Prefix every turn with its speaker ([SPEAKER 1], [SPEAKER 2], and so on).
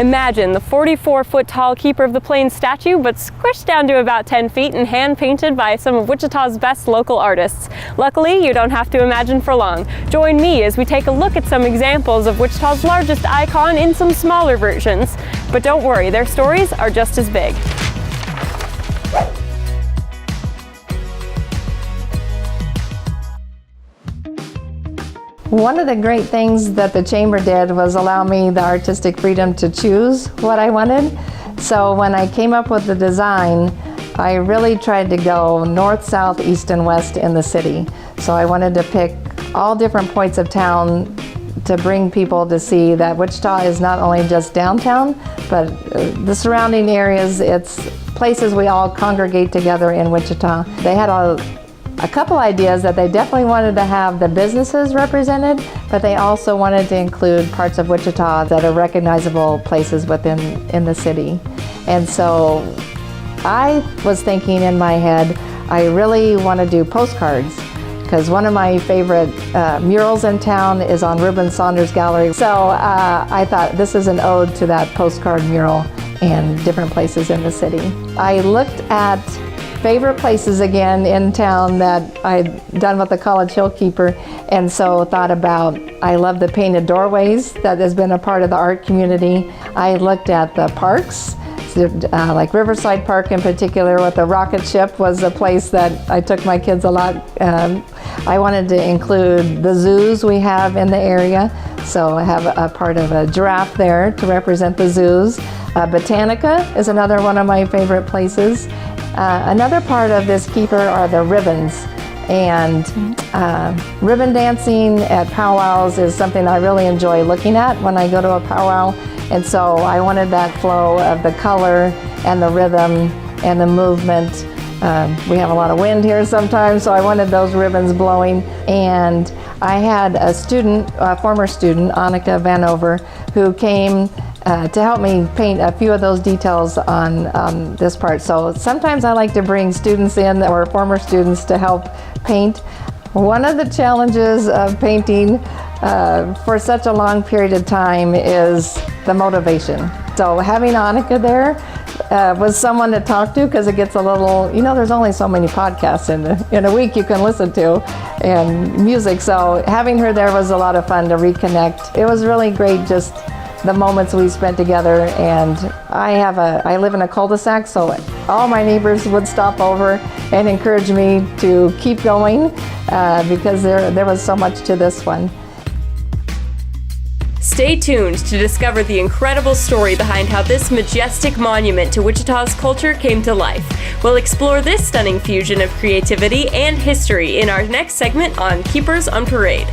[SPEAKER 1] Imagine the 44-foot tall Keeper of the Plains statue, but squished down to about 10 feet and hand-painted by some of Wichita's best local artists. Luckily, you don't have to imagine for long. Join me as we take a look at some examples of Wichita's largest icon in some smaller versions. But don't worry, their stories are just as big.
[SPEAKER 2] One of the great things that the Chamber did was allow me the artistic freedom to choose what I wanted. So when I came up with the design, I really tried to go north, south, east, and west in the city. So I wanted to pick all different points of town to bring people to see that Wichita is not only just downtown, but the surrounding areas. It's places we all congregate together in Wichita. They had a couple ideas that they definitely wanted to have the businesses represented, but they also wanted to include parts of Wichita that are recognizable places in the city. And so I was thinking in my head, I really want to do postcards, because one of my favorite murals in town is on Reuben Saunders Gallery. So I thought this is an ode to that postcard mural in different places in the city. I looked at favorite places again in town that I'd done with the College Hill Keeper, and so thought about, I love the painted doorways that has been a part of the art community. I looked at the parks, like Riverside Park in particular with the rocket ship was a place that I took my kids a lot. I wanted to include the zoos we have in the area, so I have a part of a giraffe there to represent the zoos. Botanica is another one of my favorite places. Another part of this keeper are the ribbons, and ribbon dancing at powwows is something I really enjoy looking at when I go to a powwow, and so I wanted that flow of the color and the rhythm and the movement. We have a lot of wind here sometimes, so I wanted those ribbons blowing. And I had a student, a former student, Annika Vanover, who came to help me paint a few of those details on this part. So sometimes I like to bring students in or former students to help paint. One of the challenges of painting for such a long period of time is the motivation. So having Annika there was someone to talk to, because it gets a little, there's only so many podcasts in a week you can listen to, and music. So having her there was a lot of fun to reconnect. It was really great, just the moments we spent together. And I live in a cul-de-sac, so all my neighbors would stop over and encourage me to keep going because there was so much to this one.
[SPEAKER 1] Stay tuned to discover the incredible story behind how this majestic monument to Wichita's culture came to life. We'll explore this stunning fusion of creativity and history in our next segment on Keepers on Parade.